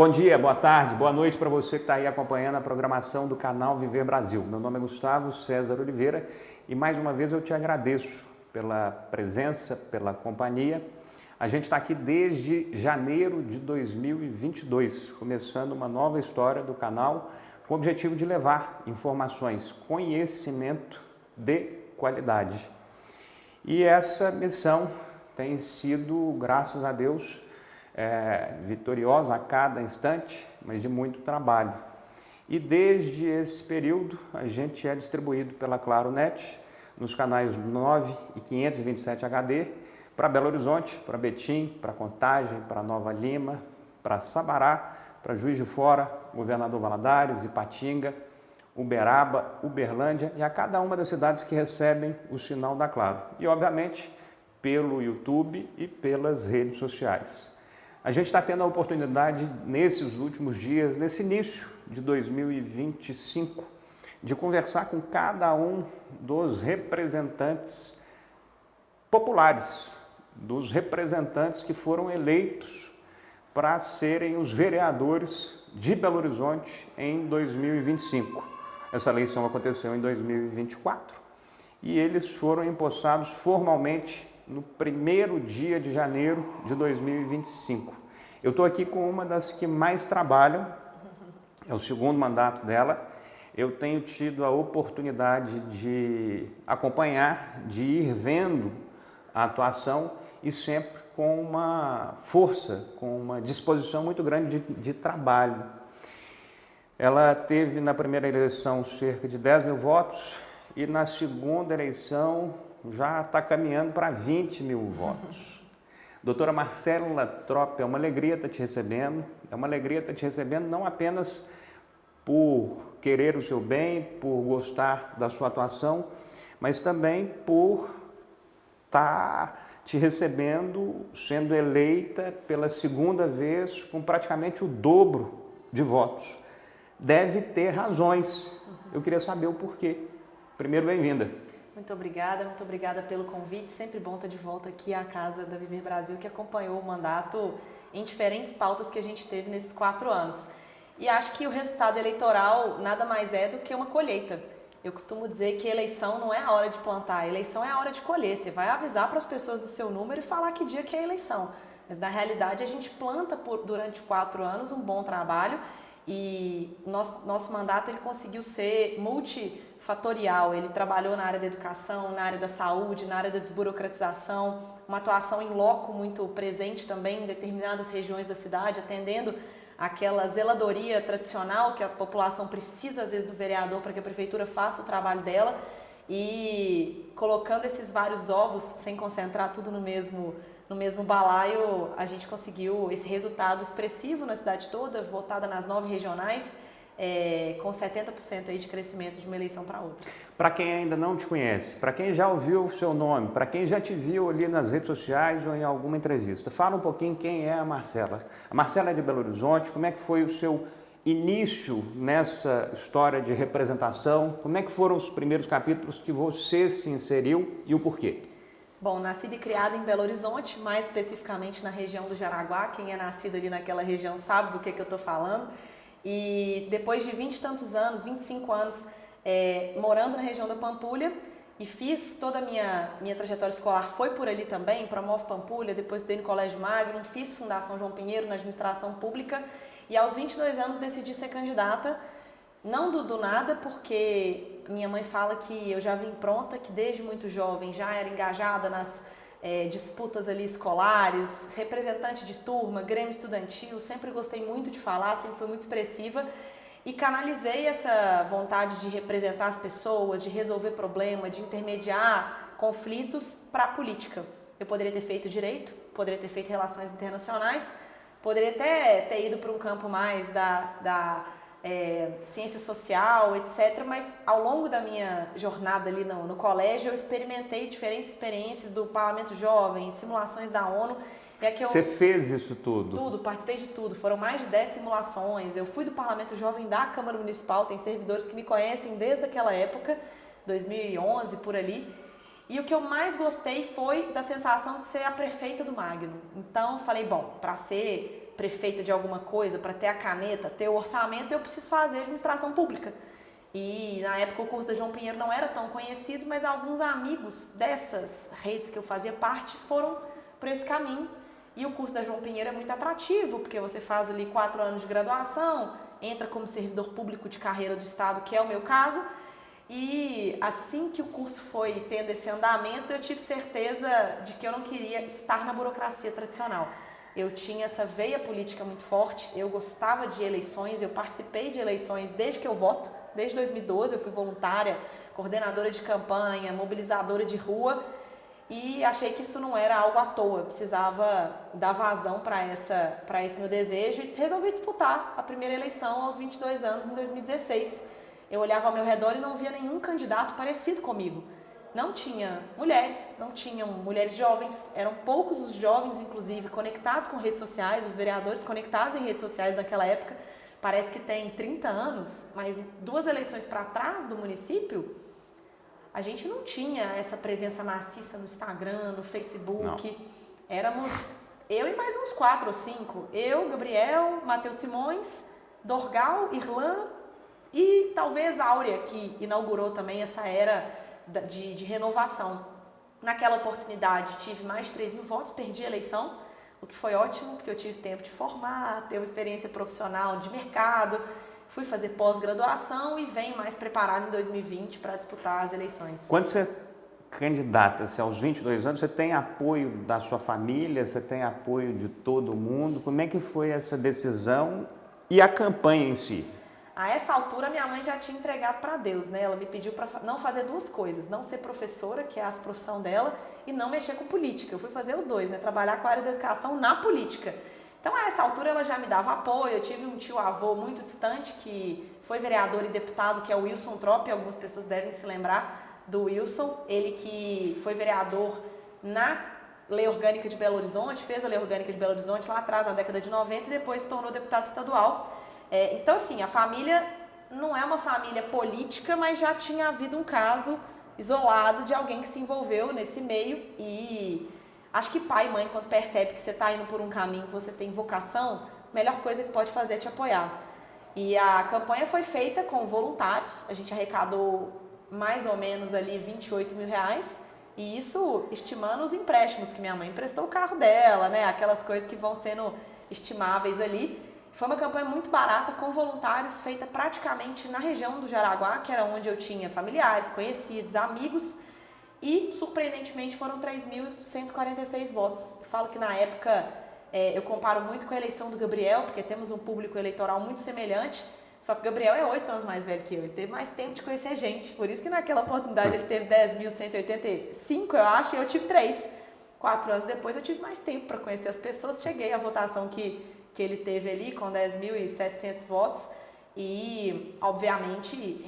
Bom dia, boa tarde, boa noite para você que está aí acompanhando a programação do canal Viver Brasil. Meu nome é Gustavo César Oliveira e mais uma vez eu te agradeço pela presença, pela companhia. A gente está aqui desde janeiro de 2022, começando uma nova história do canal com o objetivo de levar informações, conhecimento de qualidade. E essa missão tem sido, graças a Deus, vitoriosa a cada instante, mas de muito trabalho. E desde esse período a gente é distribuído pela Claro Net nos canais 9 e 527 HD para Belo Horizonte, para Betim, para Contagem, para Nova Lima, para Sabará, para Juiz de Fora, Governador Valadares, Ipatinga, Uberaba, Uberlândia e a cada uma das cidades que recebem o sinal da Claro. E, obviamente, pelo YouTube e pelas redes sociais. A gente está tendo a oportunidade, nesses últimos dias, nesse início de 2025, de conversar com cada um dos representantes populares, dos representantes que foram eleitos para serem os vereadores de Belo Horizonte em 2025. Essa eleição aconteceu em 2024 e eles foram empossados formalmente no primeiro dia de janeiro de 2025. Eu estou aqui com uma das que mais trabalham, é o segundo mandato dela. Eu tenho tido a oportunidade de acompanhar, de ir vendo a atuação e sempre com uma força, com uma disposição muito grande de trabalho. Ela teve na primeira eleição cerca de 10 mil votos e na segunda eleição já está caminhando para 20 mil votos. Doutora Marcela Tropp, é uma alegria estar te recebendo, não apenas por querer o seu bem, por gostar da sua atuação, mas também por estar te recebendo, sendo eleita pela segunda vez com praticamente o dobro de votos. Deve ter razões. Eu queria saber o porquê. Primeiro, bem-vinda. Muito obrigada pelo convite. Sempre bom estar de volta aqui à casa da Viver Brasil, que acompanhou o mandato em diferentes pautas que a gente teve nesses 4 anos. E acho que o resultado eleitoral nada mais é do que uma colheita. Eu costumo dizer que eleição não é a hora de plantar, a eleição é a hora de colher. Você vai avisar para as pessoas do seu número e falar que dia que é a eleição. Mas na realidade a gente planta durante 4 anos um bom trabalho e nosso mandato ele conseguiu ser multifatorial. Ele trabalhou na área da educação, na área da saúde, na área da desburocratização, uma atuação em loco muito presente também em determinadas regiões da cidade, atendendo aquela zeladoria tradicional que a população precisa às vezes do vereador para que a prefeitura faça o trabalho dela e colocando esses vários ovos sem concentrar tudo no mesmo balaio, a gente conseguiu esse resultado expressivo na cidade toda, votada nas 9 regionais, com 70% aí de crescimento de uma eleição para outra. Para quem ainda não te conhece, para quem já ouviu o seu nome, para quem já te viu ali nas redes sociais ou em alguma entrevista, fala um pouquinho quem é a Marcela. A Marcela é de Belo Horizonte, como é que foi o seu início nessa história de representação? Como é que foram os primeiros capítulos que você se inseriu e o porquê? Bom, nascida e criada em Belo Horizonte, mais especificamente na região do Jaraguá. Quem é nascido ali naquela região sabe do que eu estou falando. E depois de 20 e tantos anos, 25 anos, morando na região da Pampulha, e fiz toda a minha trajetória escolar, foi por ali também, Promove Pampulha, depois estudei no Colégio Magnum, fiz Fundação João Pinheiro na administração pública, e aos 22 anos decidi ser candidata, não do nada, porque minha mãe fala que eu já vim pronta, que desde muito jovem já era engajada nas disputas ali escolares, representante de turma, grêmio estudantil, sempre gostei muito de falar, sempre fui muito expressiva e canalizei essa vontade de representar as pessoas, de resolver problemas, de intermediar conflitos para a política. Eu poderia ter feito direito, poderia ter feito relações internacionais, poderia até ter ido para um campo mais da ciência social, etc. Mas ao longo da minha jornada ali no colégio, eu experimentei diferentes experiências do Parlamento Jovem, simulações da ONU. Você fez isso tudo? Tudo, participei de tudo. Foram mais de 10 simulações. Eu fui do Parlamento Jovem da Câmara Municipal, tem servidores que me conhecem desde aquela época, 2011, por ali. E o que eu mais gostei foi da sensação de ser a prefeita do Magnum. Então, falei, bom, para ser prefeita de alguma coisa, para ter a caneta, ter o orçamento, eu preciso fazer administração pública. E na época o curso da João Pinheiro não era tão conhecido, mas alguns amigos dessas redes que eu fazia parte foram por esse caminho. E o curso da João Pinheiro é muito atrativo, porque você faz ali 4 anos de graduação, entra como servidor público de carreira do Estado, que é o meu caso. E assim que o curso foi tendo esse andamento, eu tive certeza de que eu não queria estar na burocracia tradicional. Eu tinha essa veia política muito forte, eu gostava de eleições, eu participei de eleições desde que eu voto, desde 2012 eu fui voluntária, coordenadora de campanha, mobilizadora de rua, e achei que isso não era algo à toa, eu precisava dar vazão para esse meu desejo e resolvi disputar a primeira eleição aos 22 anos, em 2016. Eu olhava ao meu redor e não via nenhum candidato parecido comigo. Não tinha mulheres, não tinham mulheres jovens, eram poucos os jovens, inclusive, conectados com redes sociais, os vereadores conectados em redes sociais naquela época. Parece que tem 30 anos, mas 2 eleições para trás do município, a gente não tinha essa presença maciça no Instagram, no Facebook. Não. Éramos eu e mais uns 4 ou 5. Eu, Gabriel, Matheus Simões, Dorgal, Irlan e talvez Áurea, que inaugurou também essa era de renovação. Naquela oportunidade tive mais de 3.000 votos, perdi a eleição, o que foi ótimo, porque eu tive tempo de formar, ter uma experiência profissional de mercado, fui fazer pós-graduação e venho mais preparado em 2020 para disputar as eleições. Quando você candidata-se aos 22 anos, você tem apoio da sua família, você tem apoio de todo mundo? Como é que foi essa decisão e a campanha em si? A essa altura, minha mãe já tinha entregado para Deus, né? Ela me pediu para não fazer 2 coisas, não ser professora, que é a profissão dela, e não mexer com política. Eu fui fazer os 2, né? Trabalhar com a área da educação na política. Então, a essa altura, ela já me dava apoio. Eu tive um tio-avô muito distante, que foi vereador e deputado, que é o Wilson Trop, algumas pessoas devem se lembrar do Wilson. Ele que foi vereador na Lei Orgânica de Belo Horizonte, fez a Lei Orgânica de Belo Horizonte lá atrás, na década de 90, e depois se tornou deputado estadual. Então, assim, a família não é uma família política, mas já tinha havido um caso isolado de alguém que se envolveu nesse meio. E acho que pai e mãe, quando percebe que você está indo por um caminho, que você tem vocação, a melhor coisa que pode fazer é te apoiar. E a campanha foi feita com voluntários, a gente arrecadou mais ou menos ali R$28 mil, e isso estimando os empréstimos que minha mãe emprestou o carro dela, né? Aquelas coisas que vão sendo estimáveis ali. Foi uma campanha muito barata, com voluntários, feita praticamente na região do Jaraguá, que era onde eu tinha familiares, conhecidos, amigos, e, surpreendentemente, foram 3.146 votos. Eu falo que, na época, eu comparo muito com a eleição do Gabriel, porque temos um público eleitoral muito semelhante, só que o Gabriel é 8 anos mais velho que eu, ele teve mais tempo de conhecer gente, por isso que naquela oportunidade ele teve 10.185, eu acho, e eu tive 3. 4 anos depois eu tive mais tempo para conhecer as pessoas, cheguei à votação que ele teve ali com 10.700 votos e, obviamente,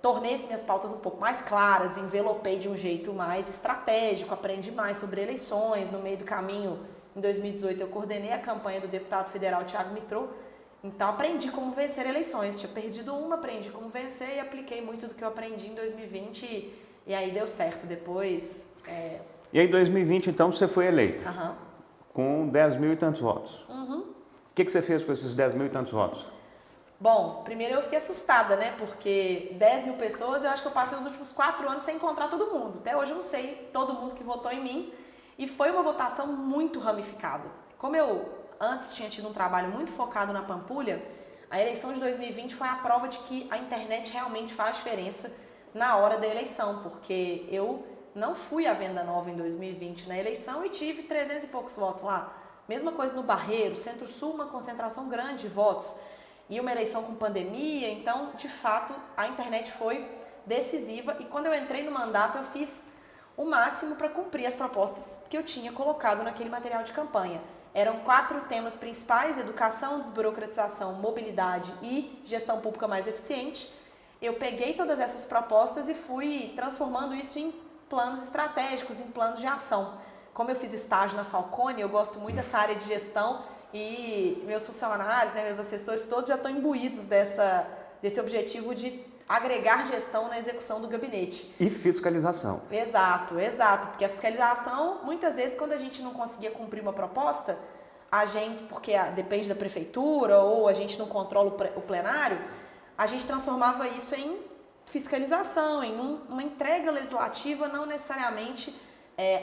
tornei as minhas pautas um pouco mais claras, envelopei de um jeito mais estratégico, aprendi mais sobre eleições. No meio do caminho, em 2018, eu coordenei a campanha do deputado federal Thiago Mitrô, então aprendi como vencer eleições. Tinha perdido uma, aprendi como vencer e apliquei muito do que eu aprendi em 2020 e aí deu certo depois. E aí, em 2020, então, você foi eleita? Uhum. Com 10.000 e tantos votos. Uhum. O que você fez com esses 10.000 e tantos votos? Bom, primeiro eu fiquei assustada, né? Porque 10.000 pessoas, eu acho que eu passei os últimos 4 anos sem encontrar todo mundo. Até hoje eu não sei todo mundo que votou em mim. E foi uma votação muito ramificada. Como eu antes tinha tido um trabalho muito focado na Pampulha, a eleição de 2020 foi a prova de que a internet realmente faz diferença na hora da eleição. Porque eu não fui à Venda Nova em 2020 na eleição e tive 300 e poucos votos lá. Mesma coisa no Barreiro, Centro-Sul, uma concentração grande de votos. E uma eleição com pandemia, então, de fato, a internet foi decisiva. E quando eu entrei no mandato, eu fiz o máximo para cumprir as propostas que eu tinha colocado naquele material de campanha. Eram 4 temas principais: educação, desburocratização, mobilidade e gestão pública mais eficiente. Eu peguei todas essas propostas e fui transformando isso em planos estratégicos, em planos de ação. Como eu fiz estágio na Falcone, eu gosto muito dessa área de gestão e meus funcionários, né, meus assessores, todos já estão imbuídos desse objetivo de agregar gestão na execução do gabinete. E fiscalização. Exato, porque a fiscalização, muitas vezes, quando a gente não conseguia cumprir uma proposta, a gente, porque depende da prefeitura ou a gente não controla o plenário, a gente transformava isso em fiscalização, em uma entrega legislativa, não necessariamente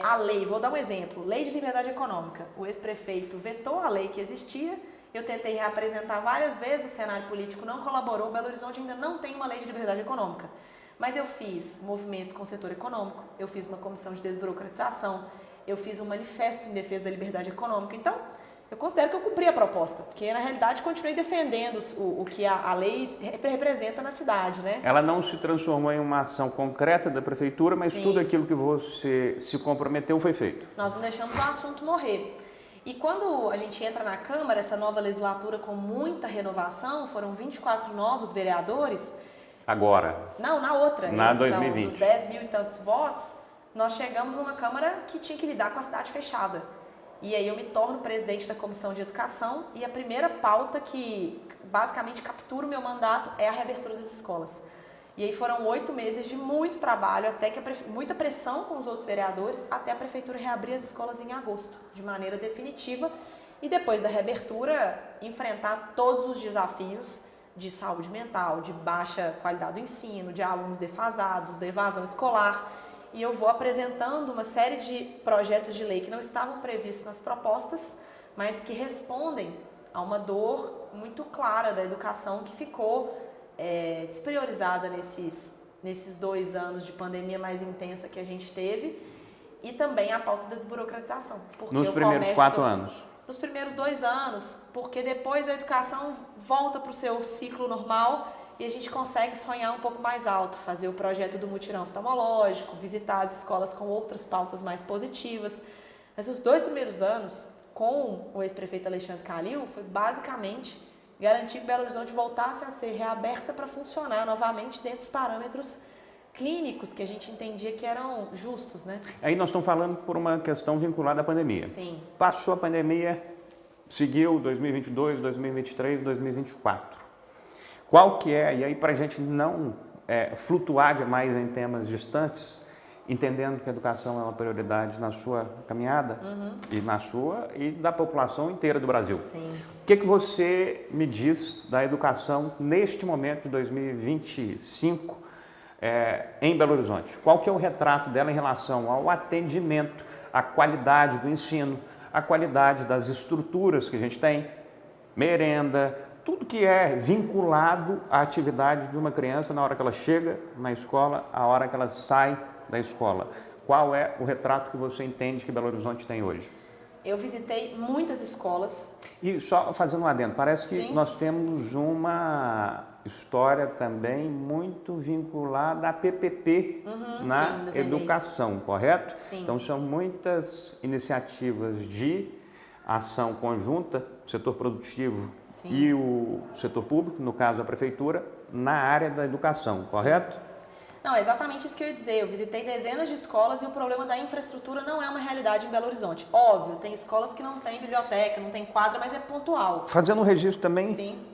a lei. Vou dar um exemplo, lei de liberdade econômica. O ex-prefeito vetou a lei que existia, eu tentei reapresentar várias vezes, o cenário político não colaborou, Belo Horizonte ainda não tem uma lei de liberdade econômica. Mas eu fiz movimentos com o setor econômico, eu fiz uma comissão de desburocratização, eu fiz um manifesto em defesa da liberdade econômica. Então, eu considero que eu cumpri a proposta, porque na realidade continuei defendendo o que a lei representa na cidade, né? Ela não se transformou em uma ação concreta da prefeitura, mas Sim. tudo aquilo que você se comprometeu foi feito. Nós não deixamos o assunto morrer. E quando a gente entra na Câmara, essa nova legislatura com muita renovação, foram 24 novos vereadores. Agora? Não, na outra Na eleição, 2020. dos 10 mil e tantos votos, nós chegamos numa Câmara que tinha que lidar com a cidade fechada. E aí eu me torno presidente da Comissão de Educação e a primeira pauta que basicamente captura o meu mandato é a reabertura das escolas. E aí foram 8 meses de muito trabalho, até que muita pressão com os outros vereadores, até a prefeitura reabrir as escolas em agosto, de maneira definitiva. E depois da reabertura, enfrentar todos os desafios de saúde mental, de baixa qualidade do ensino, de alunos defasados, da evasão escolar. E eu vou apresentando uma série de projetos de lei que não estavam previstos nas propostas, mas que respondem a uma dor muito clara da educação que ficou despriorizada nesses 2 anos de pandemia mais intensa que a gente teve, e também a pauta da desburocratização. Nos primeiros 4 anos? Nos primeiros 2 anos, porque depois a educação volta para o seu ciclo normal e a gente consegue sonhar um pouco mais alto, fazer o projeto do mutirão oftalmológico, visitar as escolas com outras pautas mais positivas. Mas os 2 primeiros anos, com o ex-prefeito Alexandre Calil, foi basicamente garantir que Belo Horizonte voltasse a ser reaberta para funcionar novamente dentro dos parâmetros clínicos que a gente entendia que eram justos, né? Aí nós estamos falando por uma questão vinculada à pandemia. Sim. Passou a pandemia, seguiu 2022, 2023, 2024. Qual que é, e aí para a gente não flutuar demais em temas distantes, entendendo que a educação é uma prioridade na sua caminhada e na sua e da população inteira do Brasil. Sim. O que você me diz da educação neste momento de 2025 em Belo Horizonte? Qual que é o retrato dela em relação ao atendimento, à qualidade do ensino, à qualidade das estruturas que a gente tem, merenda, tudo que é vinculado à atividade de uma criança na hora que ela chega na escola, a hora que ela sai da escola. Qual é o retrato que você entende que Belo Horizonte tem hoje? Eu visitei muitas escolas. E só fazendo um adendo, parece que Sim. nós temos uma história também muito vinculada à PPP na sim, educação, correto? Sim. Então são muitas iniciativas de ação conjunta, setor produtivo Sim. e o setor público, no caso a prefeitura, na área da educação, correto? Não, é exatamente isso que eu ia dizer. Eu visitei dezenas de escolas e o problema da infraestrutura não é uma realidade em Belo Horizonte. Óbvio, tem escolas que não têm biblioteca, não tem quadra, mas é pontual. Fazendo um registro também, Sim.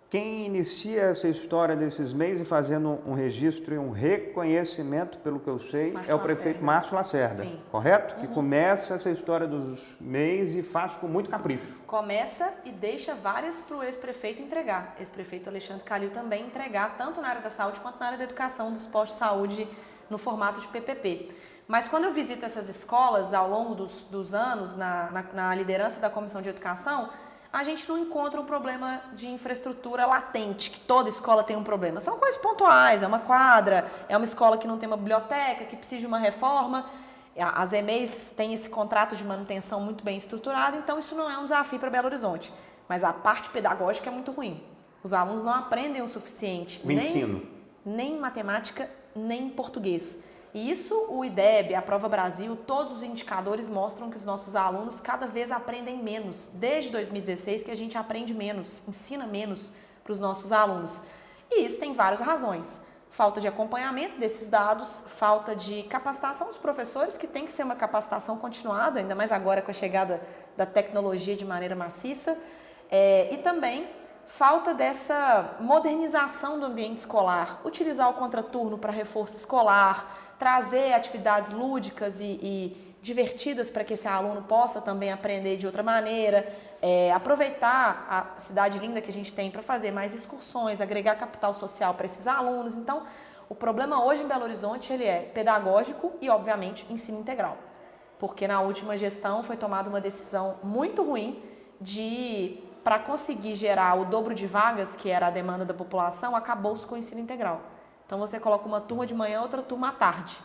quem inicia essa história desses meses e fazendo um registro e um reconhecimento, pelo que eu sei, Márcio é o prefeito Lacerda. Márcio Lacerda, Sim. correto? Que começa essa história dos meses e faz com muito capricho. Começa e deixa várias para o ex-prefeito entregar. Ex-prefeito Alexandre Calil também entregar, tanto na área da saúde quanto na área da educação, dos postos de saúde no formato de PPP. Mas quando eu visito essas escolas ao longo dos anos, na liderança da Comissão de Educação, a gente não encontra um problema de infraestrutura latente, que toda escola tem um problema. São coisas pontuais, é uma quadra, é uma escola que não tem uma biblioteca, que precisa de uma reforma. As EMEIs têm esse contrato de manutenção muito bem estruturado, então isso não é um desafio para Belo Horizonte. Mas a parte pedagógica é muito ruim. Os alunos não aprendem o suficiente, nem em matemática, nem em português. E isso, o IDEB, a Prova Brasil, todos os indicadores mostram que os nossos alunos cada vez aprendem menos. Desde 2016 que a gente aprende menos, ensina menos para os nossos alunos. E isso tem várias razões. Falta de acompanhamento desses dados, falta de capacitação dos professores, que tem que ser uma capacitação continuada, ainda mais agora com a chegada da tecnologia de maneira maciça, e também falta dessa modernização do ambiente escolar, utilizar o contraturno para reforço escolar, trazer atividades lúdicas e divertidas para que esse aluno possa também aprender de outra maneira, aproveitar a cidade linda que a gente tem para fazer mais excursões, agregar capital social para esses alunos. Então, o problema hoje em Belo Horizonte ele é pedagógico e, obviamente, ensino integral. Porque na última gestão foi tomada uma decisão muito ruim para conseguir gerar o dobro de vagas, que era a demanda da população, acabou-se com o ensino integral. Então, você coloca uma turma de manhã, outra turma à tarde.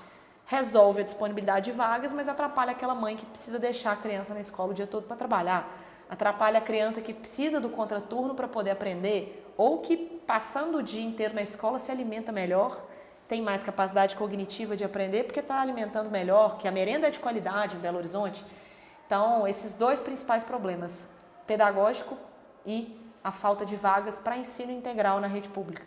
Resolve a disponibilidade de vagas, mas atrapalha aquela mãe que precisa deixar a criança na escola o dia todo para trabalhar. Atrapalha a criança que precisa do contraturno para poder aprender, ou que, passando o dia inteiro na escola, se alimenta melhor, tem mais capacidade cognitiva de aprender porque está alimentando melhor, que a merenda é de qualidade em Belo Horizonte. Então, esses dois principais problemas, pedagógico e a falta de vagas para ensino integral na rede pública.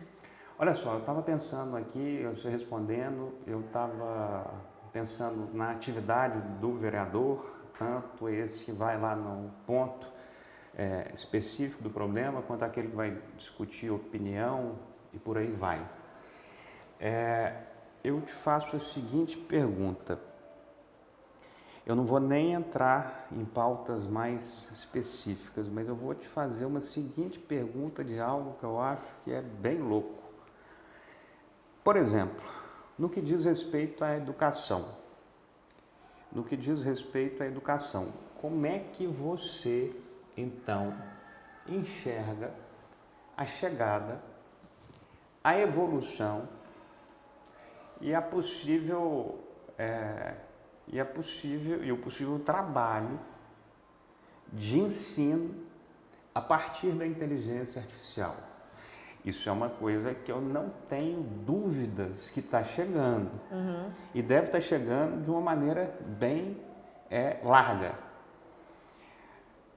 Olha só, eu estava pensando aqui, você respondendo, eu estava pensando na atividade do vereador, tanto esse que vai lá no ponto específico do problema, quanto aquele que vai discutir opinião e por aí vai. Eu te faço a seguinte pergunta. Eu não vou nem entrar em pautas mais específicas, mas eu vou te fazer uma seguinte pergunta de algo que eu acho que é bem louco. Por exemplo, no que diz respeito à educação, como é que você, então, enxerga a chegada, a evolução e o possível trabalho de ensino a partir da inteligência artificial? Isso é uma coisa que eu não tenho dúvidas que está chegando. E deve estar chegando de uma maneira bem larga.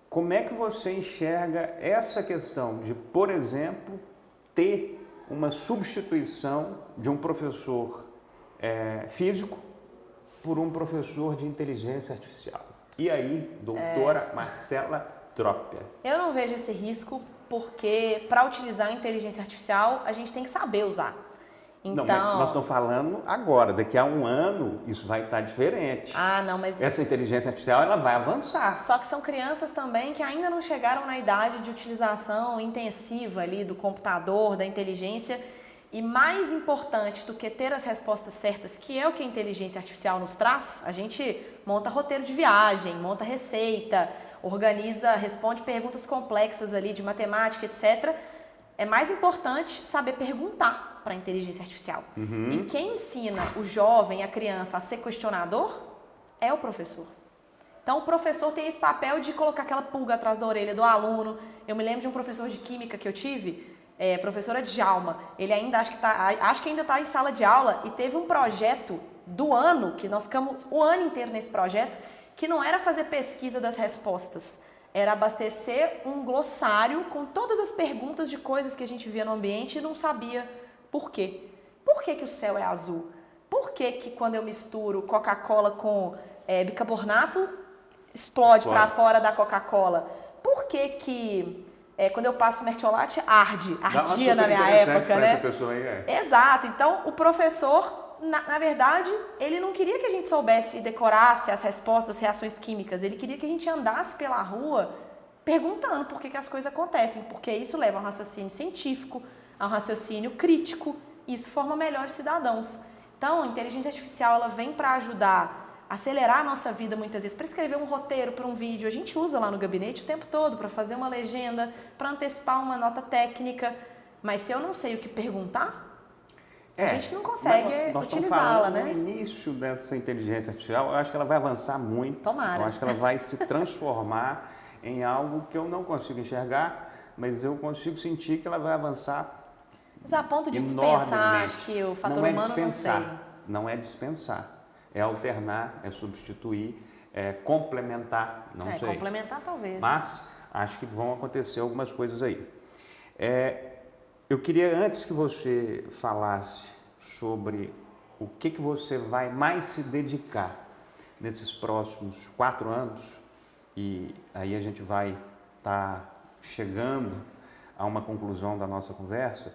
Como é que você enxerga essa questão de, por exemplo, ter uma substituição de um professor físico por um professor de inteligência artificial? E aí, doutora Marcela Tropper? Eu não vejo esse risco, porque para utilizar a inteligência artificial, a gente tem que saber usar. Então, não, nós estamos falando agora, daqui a um ano isso vai estar diferente. Mas essa inteligência artificial ela vai avançar. Só que são crianças também que ainda não chegaram na idade de utilização intensiva ali do computador, da inteligência. E mais importante do que ter as respostas certas, que é o que a inteligência artificial nos traz, a gente monta roteiro de viagem, monta receita, responde perguntas complexas ali de matemática, etc. É mais importante saber perguntar para a inteligência artificial. E quem ensina o jovem, a criança, a ser questionador é o professor. Então, o professor tem esse papel de colocar aquela pulga atrás da orelha do aluno. Eu me lembro de um professor de química que eu tive, professora Djalma. Ele ainda, acho que ainda está em sala de aula, e teve um projeto do ano, que nós ficamos o ano inteiro nesse projeto, que não era fazer pesquisa das respostas, era abastecer um glossário com todas as perguntas de coisas que a gente via no ambiente e não sabia por quê. Por que que o céu é azul? Por que que quando eu misturo Coca-Cola com bicarbonato, explode para fora da Coca-Cola? Por que que quando eu passo mertiolate ardia na minha época, né? Essa pessoa aí, Exato. Então, o professor, na verdade, ele não queria que a gente soubesse e decorasse as respostas, as reações químicas. Ele queria que a gente andasse pela rua perguntando por que que as coisas acontecem, porque isso leva a um raciocínio científico, a um raciocínio crítico, e isso forma melhores cidadãos. Então, a inteligência artificial ela vem para ajudar a acelerar a nossa vida muitas vezes, para escrever um roteiro para um vídeo. A gente usa lá no gabinete o tempo todo para fazer uma legenda, para antecipar uma nota técnica, mas se eu não sei o que perguntar, a gente não consegue utilizá-la, né? No início dessa inteligência artificial, eu acho que ela vai avançar muito. Tomara. Eu acho que ela vai se transformar em algo que eu não consigo enxergar, mas eu consigo sentir que ela vai avançar. Mas a ponto de dispensar, acho que o fator humano não sei. Não é dispensar, é alternar, é substituir, é complementar, não sei. Complementar talvez. Mas acho que vão acontecer algumas coisas aí. Eu queria, antes que você falasse sobre o que você vai mais se dedicar nesses próximos 4 anos, e aí a gente vai estar chegando a uma conclusão da nossa conversa,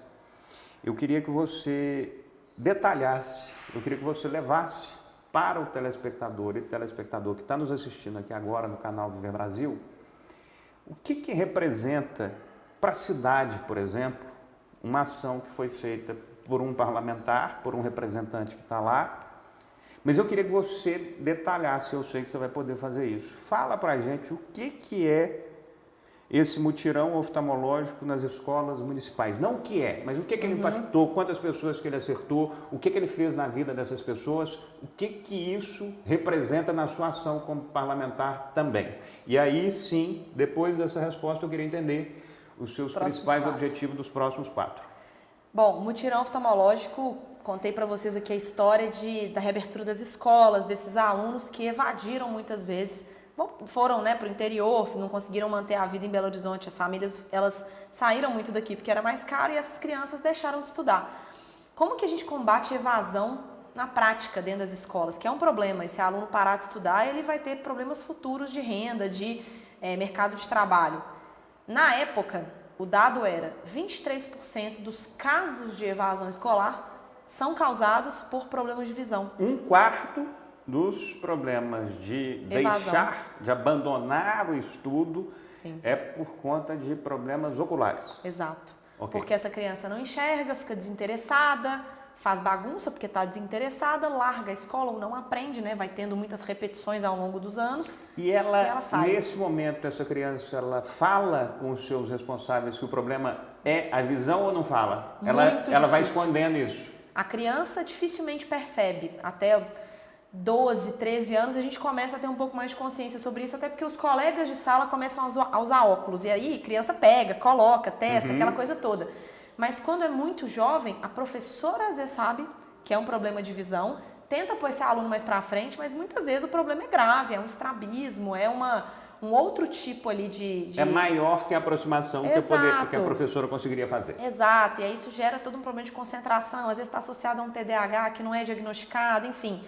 eu queria que você detalhasse, eu queria que você levasse para o telespectador e telespectador que está nos assistindo aqui agora no canal Viver Brasil, o que representa para a cidade, por exemplo, uma ação que foi feita por um parlamentar, por um representante que está lá. Mas eu queria que você detalhasse, eu sei que você vai poder fazer isso. Fala para a gente o que é esse mutirão oftalmológico nas escolas municipais. Não o que é, mas o que ele impactou, quantas pessoas que ele acertou, o que ele fez na vida dessas pessoas, o que isso representa na sua ação como parlamentar também. E aí sim, depois dessa resposta, eu queria entender os seus principais objetivos dos próximos 4. Bom, mutirão oftalmológico, contei para vocês aqui a história da reabertura das escolas, desses alunos que evadiram muitas vezes, foram para o interior, não conseguiram manter a vida em Belo Horizonte, as famílias elas saíram muito daqui porque era mais caro e essas crianças deixaram de estudar. Como que a gente combate evasão na prática dentro das escolas, que é um problema, e se o aluno parar de estudar, ele vai ter problemas futuros de renda, de mercado de trabalho. Na época, o dado era 23% dos casos de evasão escolar são causados por problemas de visão. 1/4 dos problemas de deixar, de abandonar o estudo, sim, é por conta de problemas oculares. Exato. Okay. Porque essa criança não enxerga, fica desinteressada, faz bagunça porque está desinteressada, larga a escola ou não aprende, né? Vai tendo muitas repetições ao longo dos anos e ela sai. Nesse momento, essa criança, ela fala com os seus responsáveis que o problema é a visão ou não fala? Ela vai escondendo isso. A criança dificilmente percebe. Até 12, 13 anos a gente começa a ter um pouco mais de consciência sobre isso, até porque os colegas de sala começam a usar óculos. E aí, criança pega, coloca, testa, aquela coisa toda. Mas quando é muito jovem, a professora às vezes sabe que é um problema de visão, tenta pôr esse aluno mais pra frente, mas muitas vezes o problema é grave, é um estrabismo, é um outro tipo ali de... É maior que a aproximação que a professora conseguiria fazer. Exato, e aí isso gera todo um problema de concentração, às vezes está associado a um TDAH que não é diagnosticado, enfim.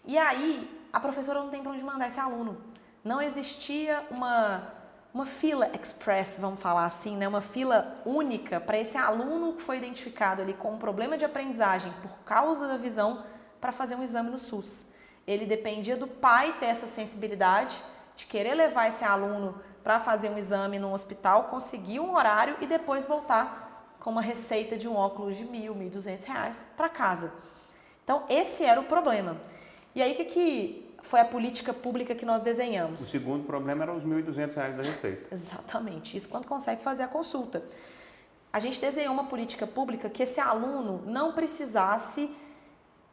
E aí a professora não tem para onde mandar esse aluno. Não existia uma fila express, vamos falar assim, né? Uma fila única para esse aluno que foi identificado ali com um problema de aprendizagem por causa da visão para fazer um exame no SUS. Ele dependia do pai ter essa sensibilidade de querer levar esse aluno para fazer um exame no hospital, conseguir um horário e depois voltar com uma receita de um óculos de R$1.000, R$1.200 para casa. Então, esse era o problema. E aí, o que foi a política pública que nós desenhamos? O segundo problema era os R$1.200 da receita. Exatamente, isso quando consegue fazer a consulta. A gente desenhou uma política pública que esse aluno não precisasse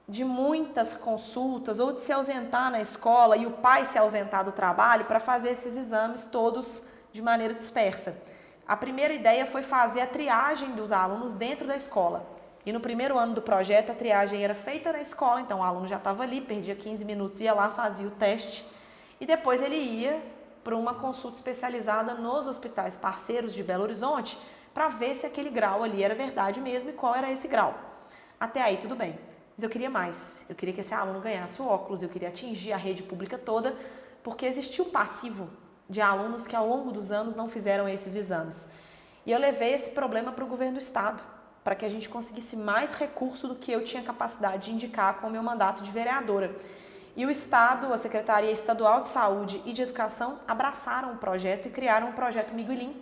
de muitas consultas ou de se ausentar na escola e o pai se ausentar do trabalho para fazer esses exames todos de maneira dispersa. A primeira ideia foi fazer a triagem dos alunos dentro da escola. E no primeiro ano do projeto, a triagem era feita na escola, então o aluno já estava ali, perdia 15 minutos, ia lá, fazia o teste e depois ele ia para uma consulta especializada nos hospitais parceiros de Belo Horizonte para ver se aquele grau ali era verdade mesmo e qual era esse grau. Até aí tudo bem. Mas eu queria mais, eu queria que esse aluno ganhasse o óculos, eu queria atingir a rede pública toda, porque existia um passivo de alunos que ao longo dos anos não fizeram esses exames. E eu levei esse problema para o governo do estado, para que a gente conseguisse mais recurso do que eu tinha capacidade de indicar com o meu mandato de vereadora. E o estado, a Secretaria Estadual de Saúde e de Educação abraçaram o projeto e criaram o projeto Miguelim,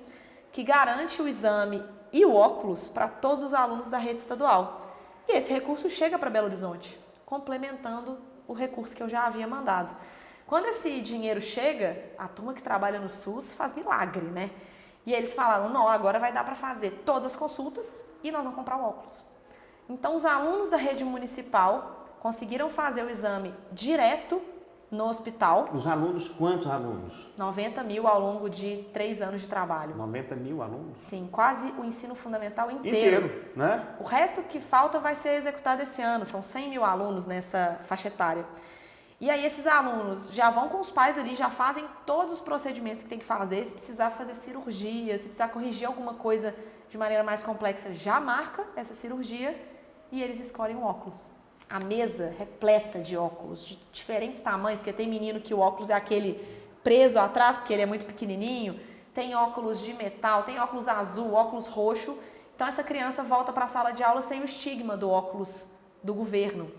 que garante o exame e o óculos para todos os alunos da rede estadual. E esse recurso chega para Belo Horizonte, complementando o recurso que eu já havia mandado. Quando esse dinheiro chega, a turma que trabalha no SUS faz milagre, né? E eles falaram, não, agora vai dar para fazer todas as consultas e nós vamos comprar o óculos. Então, os alunos da rede municipal conseguiram fazer o exame direto no hospital. Os alunos, quantos alunos? 90 mil ao longo de 3 anos de trabalho. 90 mil alunos? Sim, quase o ensino fundamental inteiro. Né? O resto que falta vai ser executado esse ano, são 100 mil alunos nessa faixa etária. E aí esses alunos já vão com os pais ali, já fazem todos os procedimentos que tem que fazer, se precisar fazer cirurgia, se precisar corrigir alguma coisa de maneira mais complexa, já marca essa cirurgia e eles escolhem um óculos. A mesa repleta de óculos de diferentes tamanhos, porque tem menino que o óculos é aquele preso atrás, porque ele é muito pequenininho, tem óculos de metal, tem óculos azul, óculos roxo. Então essa criança volta para a sala de aula sem o estigma do óculos do governo.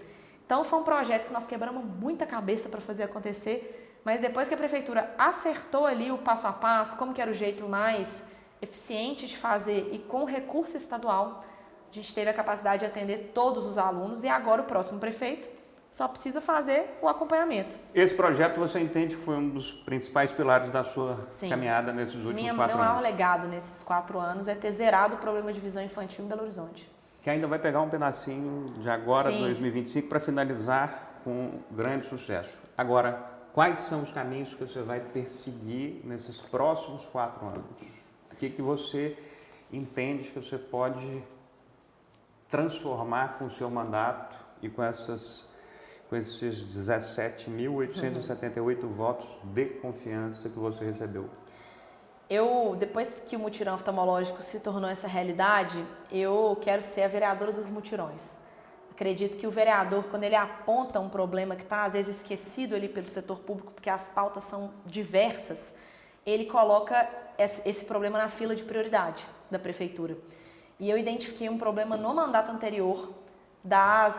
Então foi um projeto que nós quebramos muita cabeça para fazer acontecer, mas depois que a prefeitura acertou ali o passo a passo, como que era o jeito mais eficiente de fazer e com recurso estadual, a gente teve a capacidade de atender todos os alunos e agora o próximo prefeito só precisa fazer o acompanhamento. Esse projeto você entende que foi um dos principais pilares da sua caminhada nesses últimos 4 anos? Meu maior legado nesses 4 anos é ter zerado o problema de visão infantil em Belo Horizonte. Que ainda vai pegar um pedacinho de agora, 2025, para finalizar com grande sucesso. Agora, quais são os caminhos que você vai perseguir nesses próximos 4 anos? O que você entende que você pode transformar com o seu mandato e com esses 17.878 votos de confiança que você recebeu? Depois que o mutirão oftalmológico se tornou essa realidade, eu quero ser a vereadora dos mutirões. Acredito que o vereador, quando ele aponta um problema que está às vezes esquecido ali pelo setor público, porque as pautas são diversas, ele coloca esse problema na fila de prioridade da prefeitura. E eu identifiquei um problema no mandato anterior da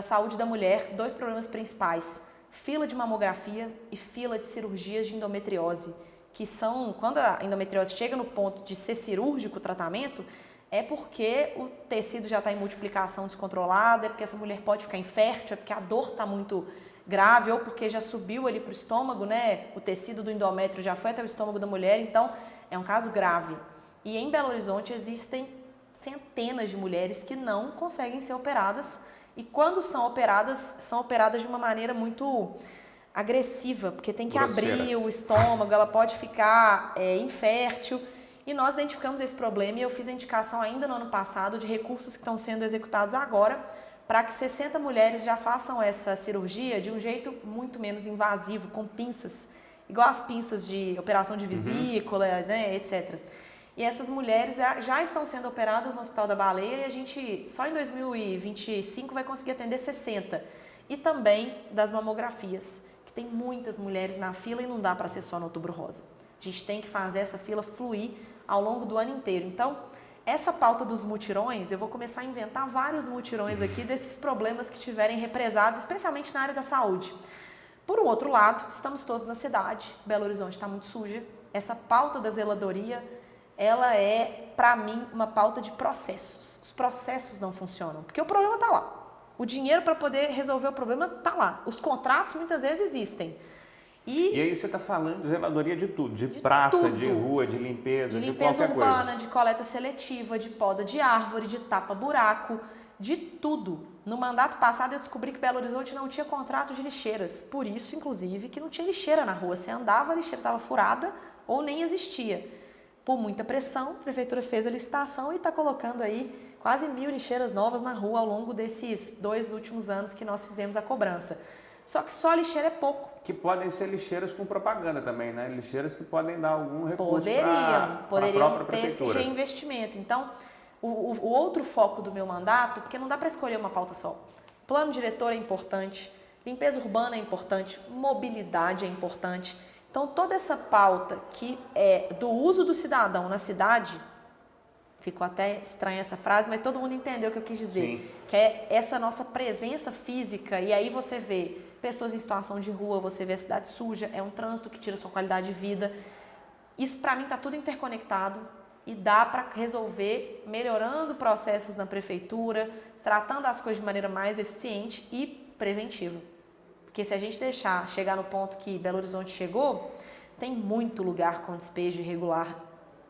saúde da mulher, 2 problemas principais: fila de mamografia e fila de cirurgias de endometriose, que são, quando a endometriose chega no ponto de ser cirúrgico o tratamento, é porque o tecido já está em multiplicação descontrolada, é porque essa mulher pode ficar infértil, é porque a dor está muito grave, ou porque já subiu ali para o estômago, né? O tecido do endométrio já foi até o estômago da mulher, então é um caso grave. E em Belo Horizonte existem centenas de mulheres que não conseguem ser operadas, e quando são operadas de uma maneira muito agressiva, porque tem que abrir o estômago, ela pode ficar infértil. E nós identificamos esse problema e eu fiz a indicação ainda no ano passado de recursos que estão sendo executados agora para que 60 mulheres já façam essa cirurgia de um jeito muito menos invasivo, com pinças, igual as pinças de operação de vesícula, né, etc. E essas mulheres já estão sendo operadas no Hospital da Baleia e a gente só em 2025 vai conseguir atender 60. E também das mamografias, que tem muitas mulheres na fila e não dá para ser só no Outubro Rosa. A gente tem que fazer essa fila fluir ao longo do ano inteiro. Então, essa pauta dos mutirões, eu vou começar a inventar vários mutirões aqui desses problemas que estiverem represados, especialmente na área da saúde. Por um outro lado, estamos todos na cidade, Belo Horizonte está muito suja. Essa pauta da zeladoria, ela é, para mim, uma pauta de processos. Os processos não funcionam, porque o problema está lá. O dinheiro para poder resolver o problema está lá. Os contratos muitas vezes existem. E aí você está falando de zeladoria de tudo, de praça, tudo. De rua, de limpeza urbana, qualquer coisa. De coleta seletiva, de poda de árvore, de tapa-buraco, de tudo. No mandato passado eu descobri que Belo Horizonte não tinha contrato de lixeiras. Por isso, inclusive, que não tinha lixeira na rua. Você andava, a lixeira estava furada ou nem existia. Por muita pressão, a prefeitura fez a licitação e está colocando aí quase 1.000 lixeiras novas na rua ao longo desses 2 últimos anos que nós fizemos a cobrança. Só que só a lixeira é pouco. Que podem ser lixeiras com propaganda também, né? Lixeiras que podem dar algum recurso para a própria ter prefeitura. Esse reinvestimento. Então, o outro foco do meu mandato, porque não dá para escolher uma pauta só. Plano diretor é importante, limpeza urbana é importante, mobilidade é importante. Então, toda essa pauta que é do uso do cidadão na cidade, ficou até estranha essa frase, mas todo mundo entendeu o que eu quis dizer. Sim. Que é essa nossa presença física, e aí você vê pessoas em situação de rua, você vê a cidade suja, é um trânsito que tira sua qualidade de vida. Isso, para mim, está tudo interconectado e dá para resolver melhorando processos na prefeitura, tratando as coisas de maneira mais eficiente e preventiva. Porque se a gente deixar chegar no ponto que Belo Horizonte chegou, tem muito lugar com despejo irregular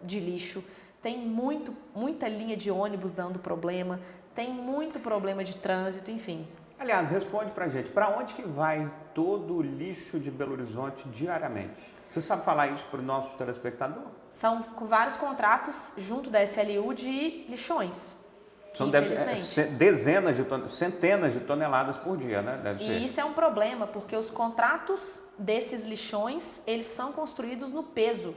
de lixo, tem muita linha de ônibus dando problema, tem muito problema de trânsito, enfim. Aliás, responde pra gente, para onde que vai todo o lixo de Belo Horizonte diariamente? Você sabe falar isso para o nosso telespectador? São com vários contratos junto da SLU de lixões. São centenas de toneladas por dia, né? Deve ser. E isso é um problema, porque os contratos desses lixões, eles são construídos no peso.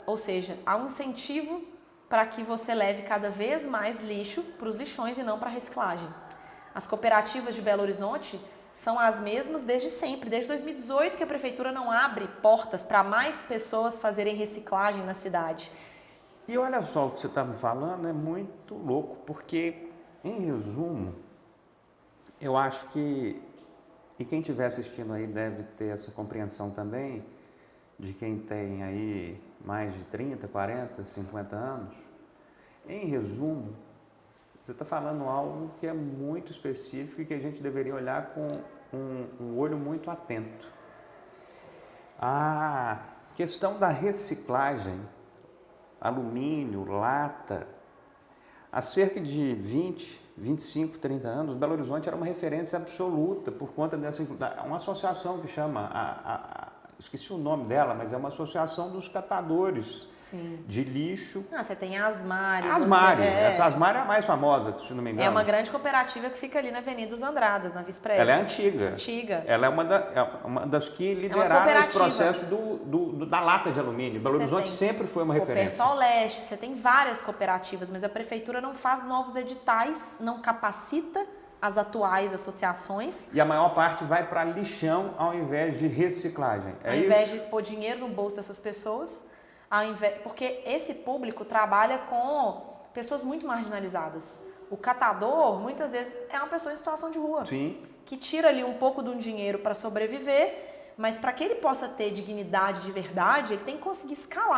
Ou seja, há um incentivo para que você leve cada vez mais lixo para os lixões e não para a reciclagem. As cooperativas de Belo Horizonte são as mesmas desde sempre, desde 2018 que a prefeitura não abre portas para mais pessoas fazerem reciclagem na cidade. E olha só o que você está me falando, é muito louco, porque, em resumo, eu acho que E quem estiver assistindo aí deve ter essa compreensão também de quem tem aí mais de 30, 40, 50 anos. Em resumo, você está falando algo que é muito específico e que a gente deveria olhar com um olho muito atento. A questão da reciclagem, alumínio, lata, há cerca de 20, 25, 30 anos, Belo Horizonte era uma referência absoluta por conta dessa uma associação que chama, esqueci o nome dela, mas é uma associação dos catadores Sim. de lixo. Ah, você tem a Asmari. Essa Asmari é a mais famosa, se não me engano. É uma grande cooperativa que fica ali na Avenida dos Andradas, na Vispressa. Ela é antiga. Ela é uma das que lideraram esse processo da lata de alumínio. Belo Horizonte sempre foi uma referência. O Persol Leste, você tem várias cooperativas, mas a prefeitura não faz novos editais, não capacita as atuais associações. E a maior parte vai para lixão ao invés de reciclagem. Ao invés de pôr dinheiro no bolso dessas pessoas, porque esse público trabalha com pessoas muito marginalizadas. O catador, muitas vezes, é uma pessoa em situação de rua. Sim. Que tira ali um pouco de um dinheiro para sobreviver, mas para que ele possa ter dignidade de verdade, ele tem que conseguir escalar.